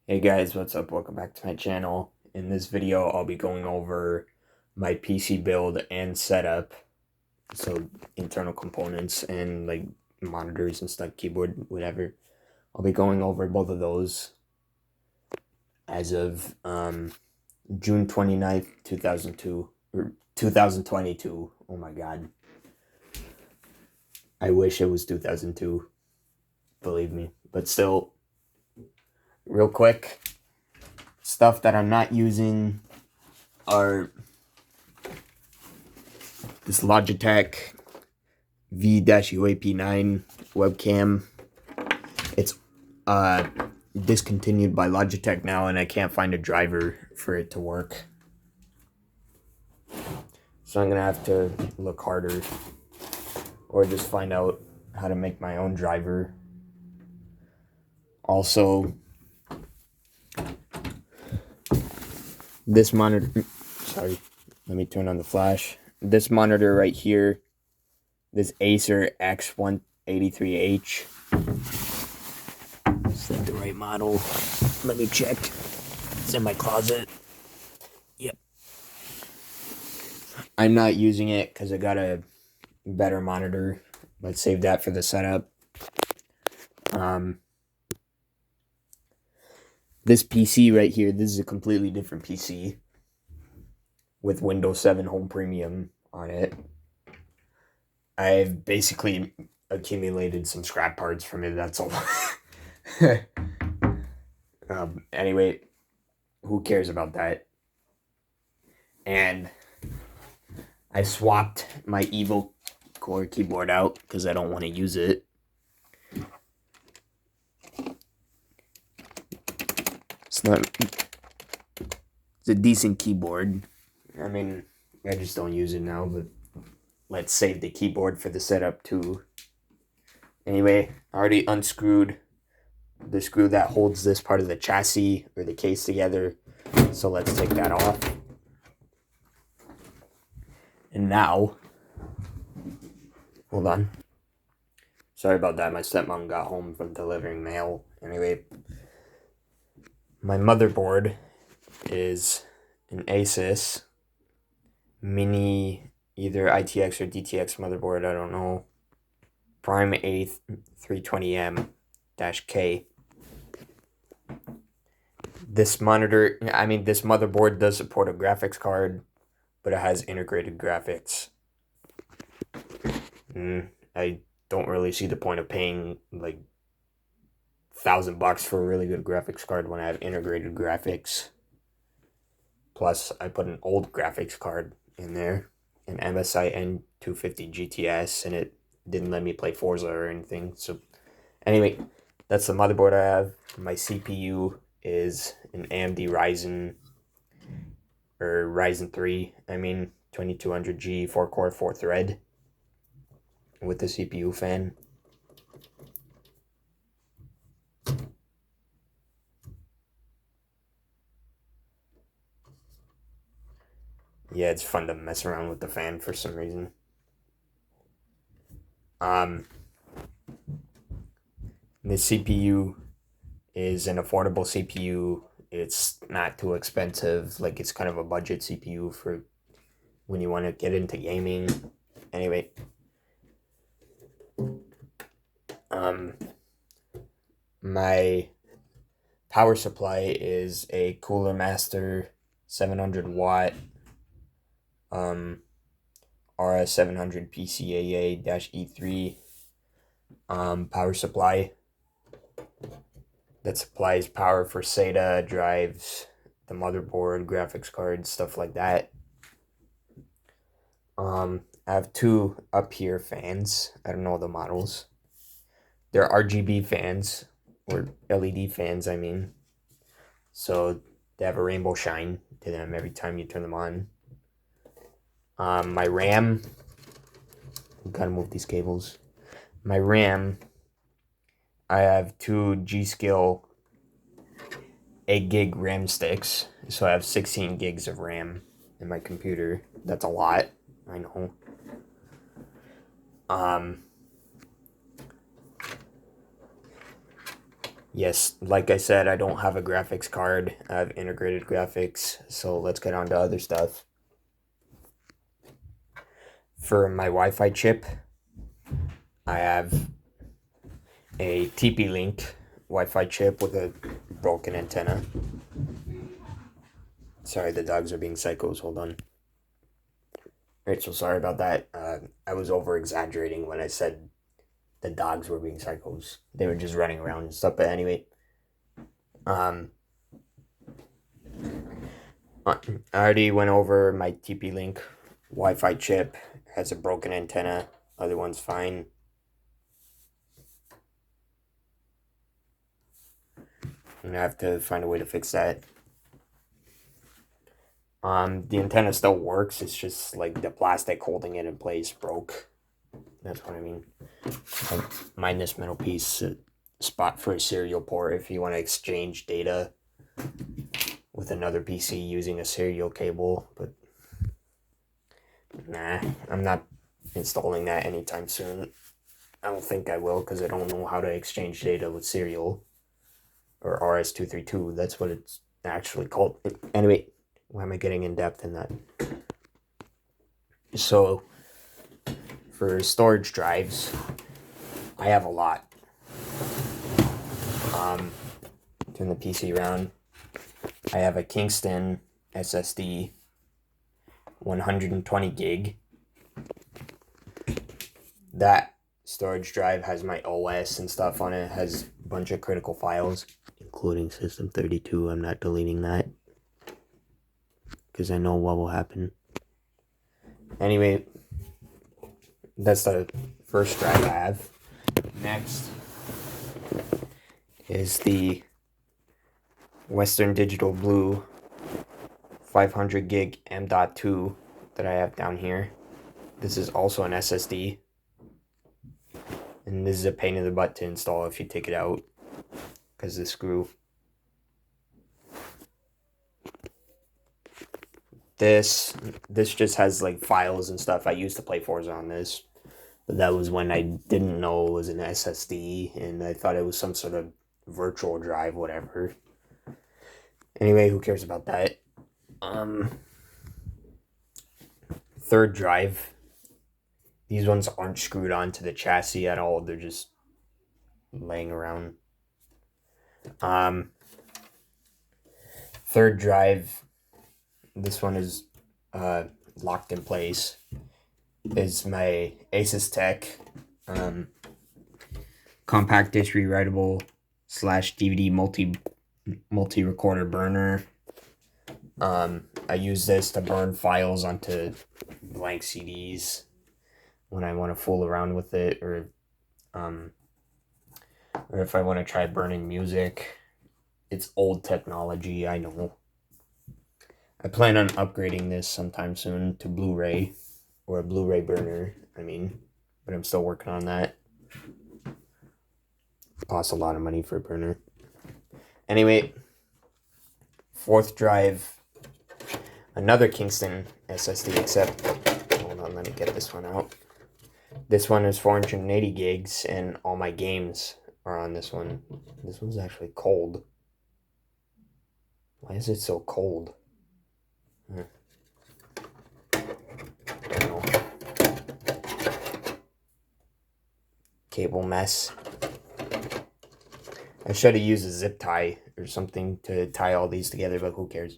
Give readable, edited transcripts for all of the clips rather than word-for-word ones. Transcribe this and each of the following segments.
Hey guys, what's up? Welcome back to my channel. In this video, I'll be going over my PC build and setup. So internal components and like monitors and stuff, keyboard, whatever. I'll be going over both of those as of June 29th, 2002 or 2022. Oh my god. I wish it was 2002. Believe me. But still, real quick, stuff that I'm not using are this Logitech V-UAP9 webcam. It's discontinued by Logitech now, and I can't find a driver for it to work. So I'm gonna have to look harder, or just find out how to make my own driver. Also, this monitor, sorry, let me turn on the flash. This monitor right here, this Acer X183H. Is that the right model? Let me check. It's in my closet. Yep. I'm not using it because I got a better monitor. Let's save that for the setup. This PC right here, this is a completely different PC with Windows 7 Home Premium on it. I've basically accumulated some scrap parts from it, that's all. Anyway, who cares about that? And I swapped my Evo Core keyboard out because I don't want to use it. It's a decent keyboard. I mean, I just don't use it now, but let's save the keyboard for the setup too. Anyway, I already unscrewed the screw that holds this part of the chassis or the case together. So let's take that off. And now, hold on. Sorry about that. My stepmom got home from delivering mail. Anyway, my motherboard is an Asus mini, either ITX or DTX motherboard, I don't know. Prime A320M-K. This motherboard does support a graphics card, but it has integrated graphics. I don't really see the point of paying like $1,000 for a really good graphics card when I have integrated graphics. Plus, I put an old graphics card in there, an MSI N250 GTS, and it didn't let me play Forza or anything. So, anyway, that's the motherboard I have. My CPU is an AMD Ryzen 3, 2200G, 4-core, 4-thread, with the CPU fan. Yeah, it's fun to mess around with the fan for some reason. This CPU is an affordable CPU. It's not too expensive. Like, it's kind of a budget CPU for when you want to get into gaming. Anyway, my power supply is a Cooler Master 700 watt RS700 PCAA-E3 power supply that supplies power for SATA drives, the motherboard, graphics cards, stuff like that. I have two up here fans. I don't know the models. They're RGB fans, or LED fans, I mean. So they have a rainbow shine to them every time you turn them on. My RAM, I gotta move these cables. My RAM, I have two G.Skill 8 gig RAM sticks, so I have 16 gigs of RAM in my computer. That's a lot, I know. Yes, like I said, I don't have a graphics card. I have integrated graphics, so let's get on to other stuff. For my Wi-Fi chip, I have a TP-Link Wi-Fi chip with a broken antenna. Sorry, the dogs are being psychos. Hold on. Alright, so sorry about that. I was over-exaggerating when I said the dogs were being psychos. They were just running around and stuff, but anyway. I already went over my TP-Link Wi-Fi chip. Has a broken antenna. Other one's fine. I'm gonna have to find a way to fix that. The antenna still works. It's just like the plastic holding it in place broke. That's what I mean. Mind this middle piece, spot for a serial port if you want to exchange data with another PC using a serial cable. But nah, I'm not installing that anytime soon. I don't think I will because I don't know how to exchange data with serial or RS-232. That's what it's actually called. Anyway, why am I getting in depth in that? So, for storage drives, I have a lot. Turn the PC around. I have a Kingston SSD, 120 gig. That storage drive has my OS and stuff on it. It has a bunch of critical files, including System32. I'm not deleting that because I know what will happen. Anyway, that's the first drive I have. Next is the Western Digital Blue 500 gig M.2 that I have down here. This is also an SSD. And this is a pain in the butt to install if you take it out because the screw. This just has like files and stuff. I used to play Forza on this, but that was when I didn't know it was an SSD and I thought it was some sort of virtual drive, whatever. Anyway, who cares about that? Third drive. These ones aren't screwed onto the chassis at all. They're just laying around. Third drive. This one is locked in place. Is my Asus Tech compact disc rewritable / DVD multi recorder burner. I use this to burn files onto blank CDs when I want to fool around with it, or if I want to try burning music. It's old technology, I know. I plan on upgrading this sometime soon to Blu-ray, or a Blu-ray burner, but I'm still working on that. Costs a lot of money for a burner. Anyway, fourth drive, another Kingston SSD, except, hold on, let me get this one out. This one is 480 gigs, and all my games are on this one. This one's actually cold. Why is it so cold? I don't know. Cable mess. I should have used a zip tie or something to tie all these together, but who cares?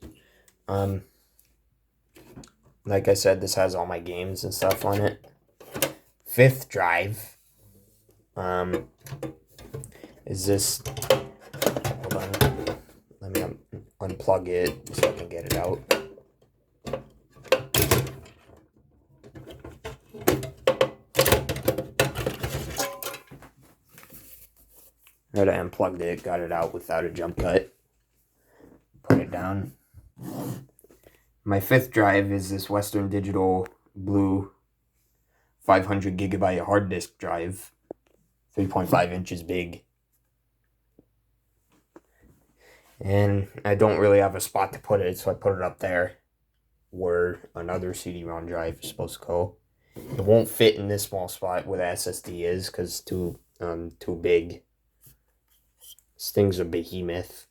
Like I said, this has all my games and stuff on it. Fifth drive is this. Hold on. Let me unplug it so I can get it out. I unplugged it, got it out without a jump cut. Put it down. My fifth drive is this Western Digital Blue 500 gigabyte hard disk drive, 3.5 inches big. And I don't really have a spot to put it, so I put it up there where another CD-ROM drive is supposed to go. It won't fit in this small spot where the SSD is because it's too big. This thing's a behemoth.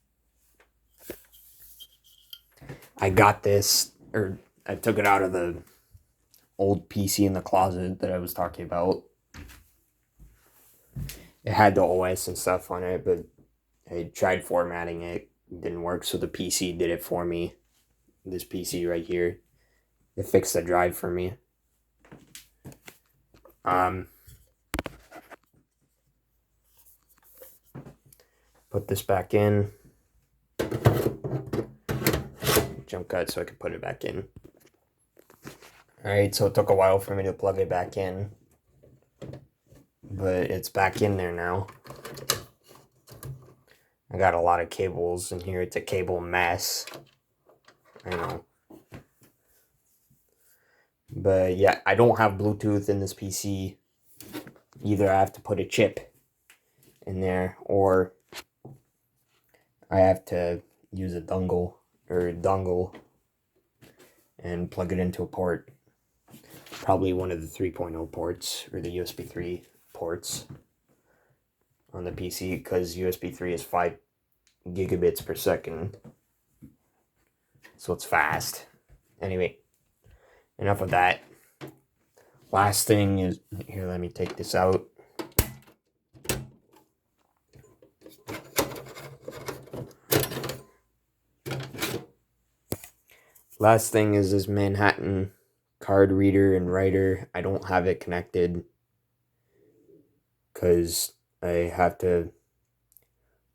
I got this, or I took it out of the old PC in the closet that I was talking about. It had the OS and stuff on it, but I tried formatting it. It didn't work, so the PC did it for me. This PC right here. It fixed the drive for me. Put this back in. Jump cut so I could put it back in. Alright, so it took a while for me to plug it back in. But it's back in there now. I got a lot of cables in here. It's a cable mess. I know. But yeah, I don't have Bluetooth in this PC. Either I have to put a chip in there, or I have to use a dongle and plug it into a port. Probably one of the 3.0 ports or the USB 3 ports on the PC, because USB 3 is 5 gigabits per second. So it's fast. Anyway, enough of that. Last thing is, here, let me take this out. Last thing is this Manhattan card reader and writer. I don't have it connected because I have to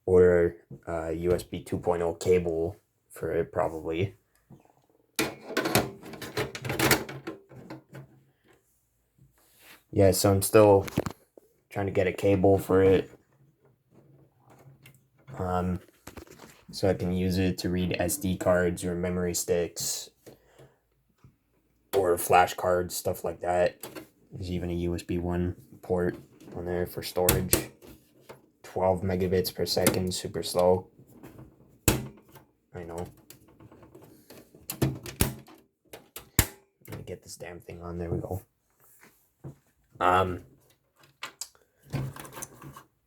order a USB 2.0 cable for it, probably. Yeah, so I'm still trying to get a cable for it. So I can use it to read SD cards or memory sticks or flash cards, stuff like that. There's even a USB 1 port on there for storage. 12 megabits per second, super slow. I know. Let me get this damn thing on. There we go.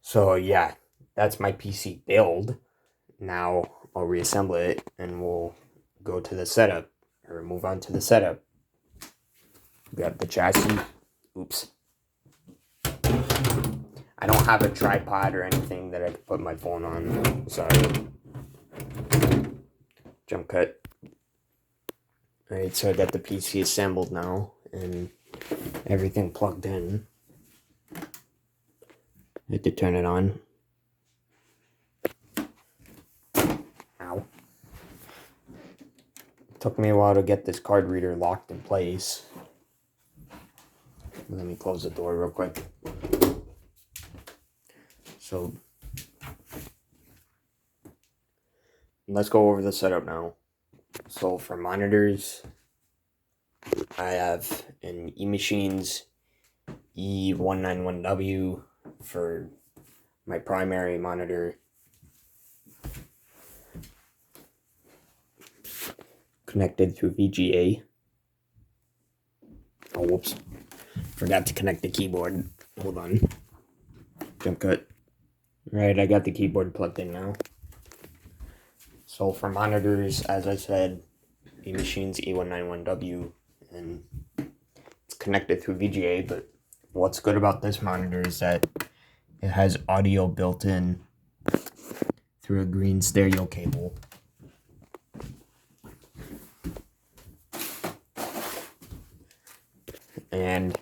So yeah, that's my PC build. Now I'll reassemble it and we'll go to the setup, or move on to the setup. Grab the chassis. Oops. I don't have a tripod or anything that I can put my phone on. Sorry. Jump cut. Alright, so I got the PC assembled now and everything plugged in. I had to turn it on. Ow. It took me a while to get this card reader locked in place. Let me close the door real quick. So let's go over the setup now. So for monitors, I have an eMachines E191W for my primary monitor. Connected through VGA. Oh, whoops. Forgot to connect the keyboard. Hold on. Jump cut. Right, I got the keyboard plugged in now. So for monitors, as I said, eMachines E191W, and it's connected through VGA, but what's good about this monitor is that it has audio built in through a green stereo cable. And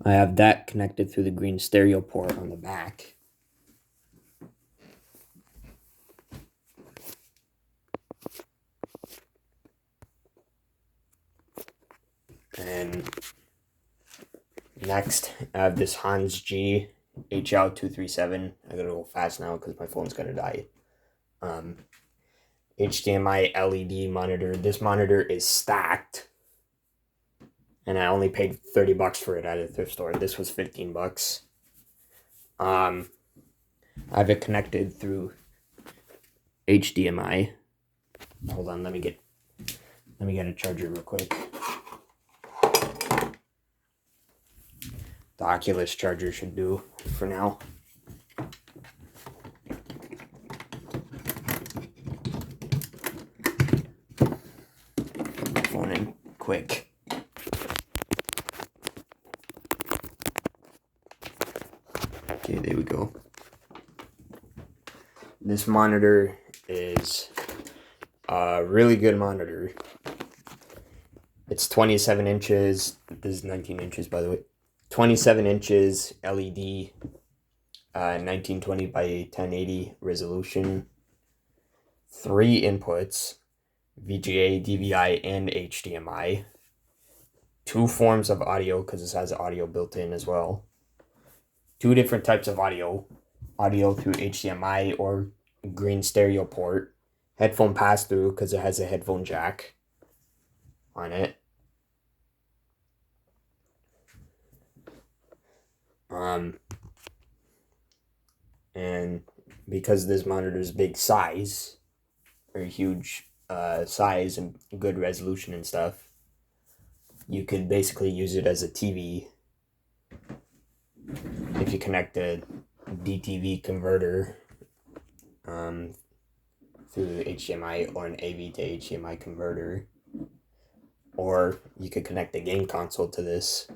I have that connected through the green stereo port on the back. And next, I have this Hans G HL237. I gotta go fast now because my phone's gonna die. HDMI LED monitor. This monitor is stacked, and I only paid $30 for it at a thrift store. This was $15. I have it connected through HDMI. Hold on, let me get a charger real quick. The Oculus charger should do for now. quick. Okay, there we go. This monitor is a really good monitor. It's 27 inches. This is 19 inches, by the way. 27 inches LED, 1920 by 1080 resolution. 3 inputs, VGA, DVI, and HDMI. 2 forms of audio, because this has audio built in as well. 2 different types of audio. Audio through HDMI or green stereo port. Headphone pass-through, because it has a headphone jack on it. And because this monitor is big size, or huge size and good resolution and stuff, you could basically use it as a TV if you connect a DTV converter through HDMI or an AV to HDMI converter. Or you could connect a game console to this.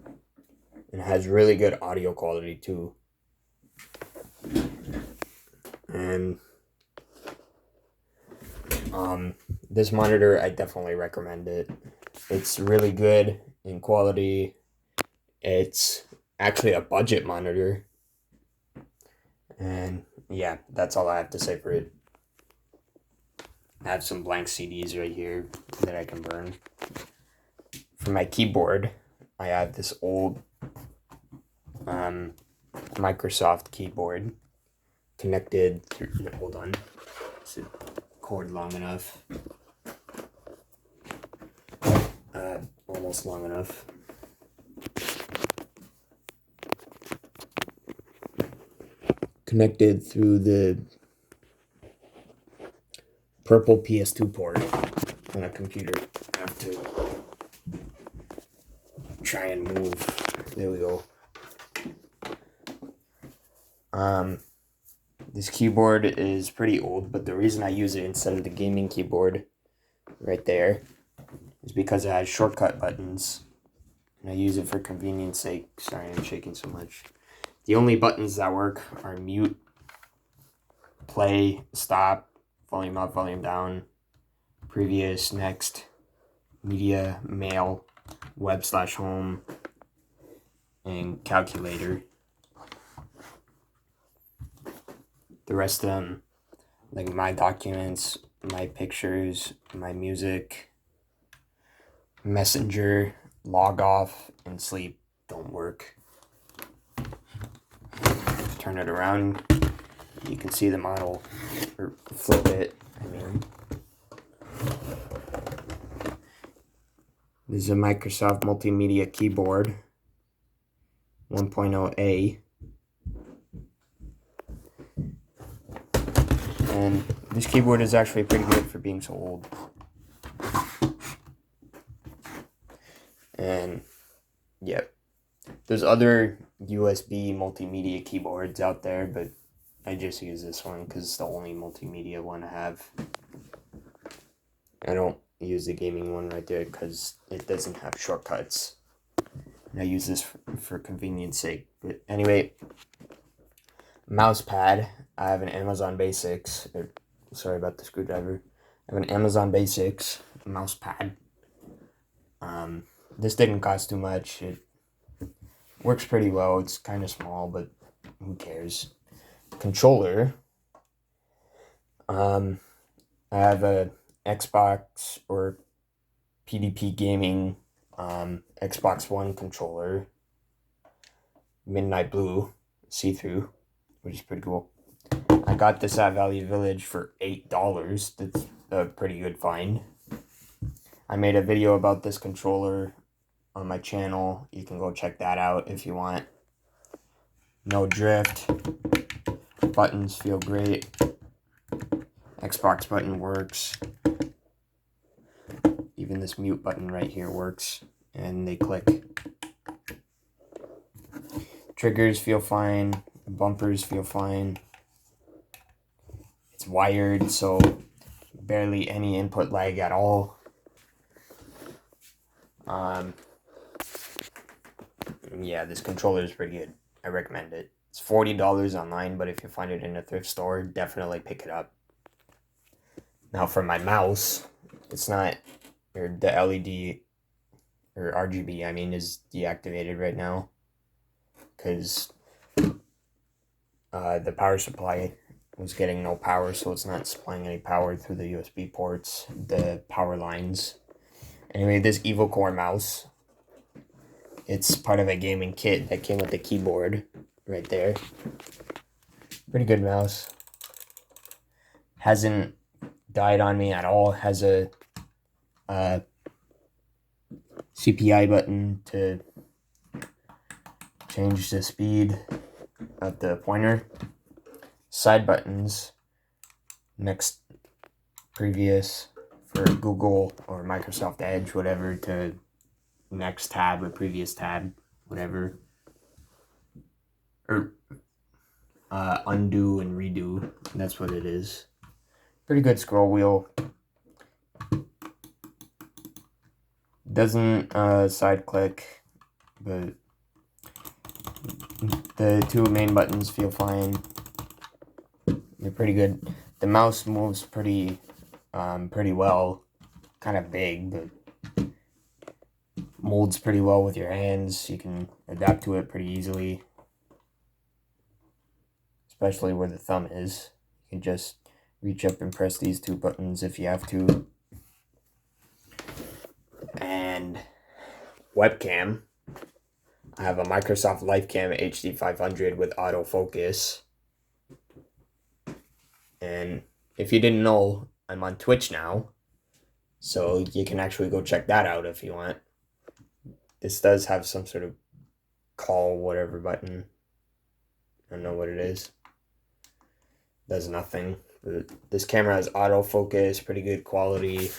And it has really good audio quality too. And this monitor, I definitely recommend it. It's really good in quality. It's actually a budget monitor. And yeah, that's all I have to say for it. I have some blank CDs right here that I can burn. For my keyboard, I have this old Microsoft keyboard connected through, hold on, is it cord long enough? Almost long enough. Connected through the purple PS2 port on a computer. I have to try and move. There we go. This keyboard is pretty old, but the reason I use it instead of the gaming keyboard right there is because it has shortcut buttons, and I use it for convenience sake. Sorry, I'm shaking so much. The only buttons that work are mute, play, stop, volume up, volume down, previous, next, media, mail, web/home, and calculator. The rest of them, like my documents, my pictures, my music, messenger, log off, and sleep don't work. Turn it around, you can see the model, or flip it, I mean. This is a Microsoft Multimedia Keyboard 1.0A. And this keyboard is actually pretty good for being so old. And yep, there's other USB multimedia keyboards out there, but I just use this one because it's the only multimedia one I have. I don't use the gaming one right there because it doesn't have shortcuts. And I use this for convenience sake. But anyway, mouse pad. I have an Amazon Basics. Sorry about the screwdriver. I have an Amazon Basics mouse pad. This didn't cost too much. It works pretty well. It's kind of small, but who cares? Controller. I have a Xbox or PDP gaming Xbox One controller. Midnight Blue, see-through, which is pretty cool. I got this at Value Village for $8. That's a pretty good find. I made a video about this controller on my channel. You can go check that out if you want. No drift. Buttons feel great. Xbox button works. Even this mute button right here works, and they click. Triggers feel fine. Bumpers feel fine. It's wired, so barely any input lag at all. Yeah, this controller is pretty good. I recommend it. It's $40 online, but if you find it in a thrift store, definitely pick it up. Now for my mouse, it's not, or the LED, or RGB, I mean, is deactivated right now. Because the power supply was getting no power, so it's not supplying any power through the USB ports, the power lines. Anyway, this Evil Core mouse, it's part of a gaming kit that came with the keyboard right there. Pretty good mouse. Hasn't died on me at all. Has a CPI button to change the speed of the pointer. Side buttons, next, previous for Google or Microsoft Edge, whatever, to next tab or previous tab, whatever. Or undo and redo, that's what it is. Pretty good scroll wheel. Doesn't side click, but the two main buttons feel fine. They're pretty good. The mouse moves pretty well. Kind of big, but molds pretty well with your hands. You can adapt to it pretty easily, especially where the thumb is. You can just reach up and press these two buttons if you have to. And webcam. I have a Microsoft LifeCam HD 500 with autofocus. And if you didn't know, I'm on Twitch now, so you can actually go check that out if you want. This does have some sort of call whatever button. I don't know what it is. Does nothing. But this camera has autofocus, pretty good quality.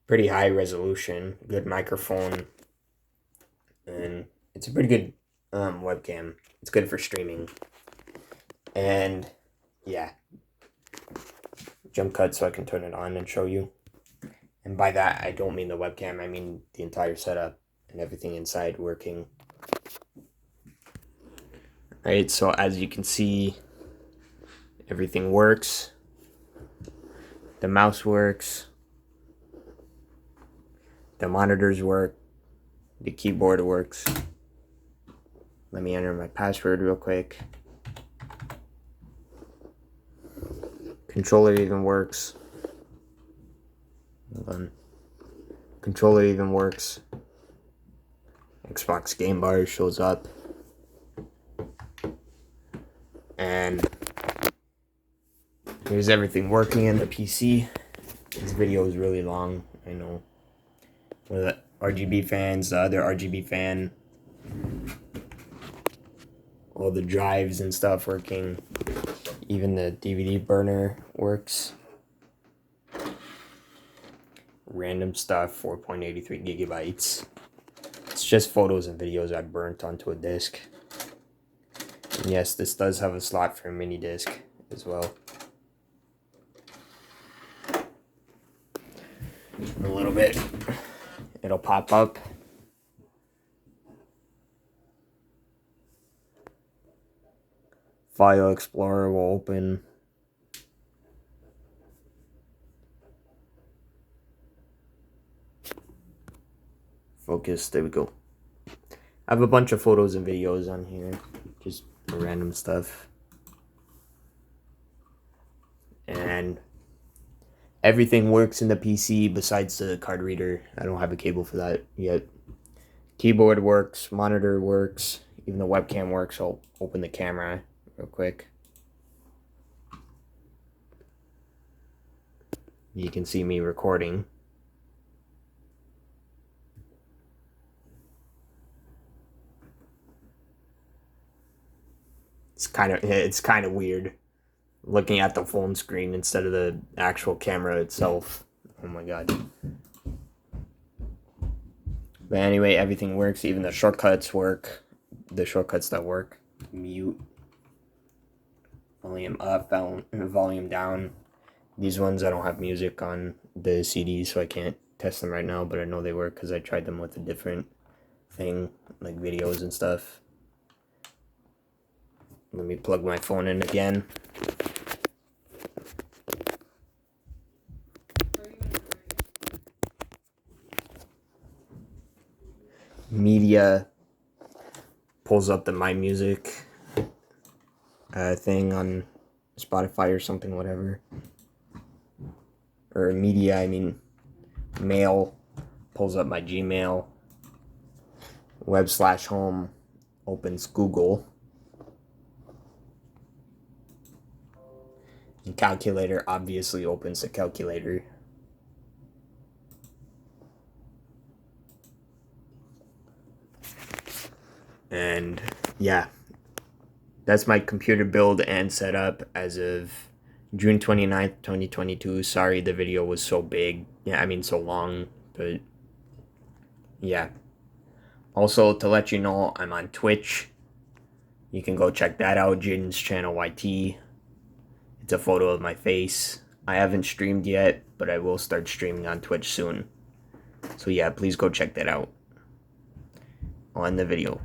Pretty high resolution, good microphone, and it's a pretty good webcam. It's good for streaming. And yeah, jump cut so I can turn it on and show you. And by that, I don't mean the webcam, I mean the entire setup and everything inside working. Alright, so as you can see, everything works. The mouse works. The monitors work. The keyboard works. Let me enter my password real quick. Controller even works. Hold on. Controller even works. Xbox game bar shows up. And here's everything working in the PC. This video is really long, I know. One of the RGB fans, the other RGB fan. All the drives and stuff working. Even the DVD burner works. Random stuff, 4.83 gigabytes. It's just photos and videos I burnt onto a disc. And yes, this does have a slot for a mini disc as well. In a little bit, it'll pop up. File Explorer will open. Focus, there we go. I have a bunch of photos and videos on here, just random stuff. And everything works in the PC besides the card reader. I don't have a cable for that yet. Keyboard works, monitor works, even the webcam works. I'll open the camera real quick. You can see me recording. It's kind of weird looking at the phone screen instead of the actual camera itself. Oh my god. But anyway, everything works. Even the shortcuts work. The shortcuts that work. Mute. Volume up, volume down. These ones I don't have music on the CD, so I can't test them right now, but I know they work because I tried them with a different thing, like videos and stuff. Let me plug my phone in again. Media pulls up the My Music thing on Spotify or something, whatever. Or media, I mean, mail pulls up my Gmail. Web/home opens Google. And calculator obviously opens the calculator. And yeah, that's my computer build and setup as of June 29th, 2022. Sorry the video was so big. Yeah, I mean so long, but yeah. Also, to let you know, I'm on Twitch. You can go check that out, Jaden's channel YT. It's a photo of my face. I haven't streamed yet, but I will start streaming on Twitch soon. So yeah, please go check that out. On the video.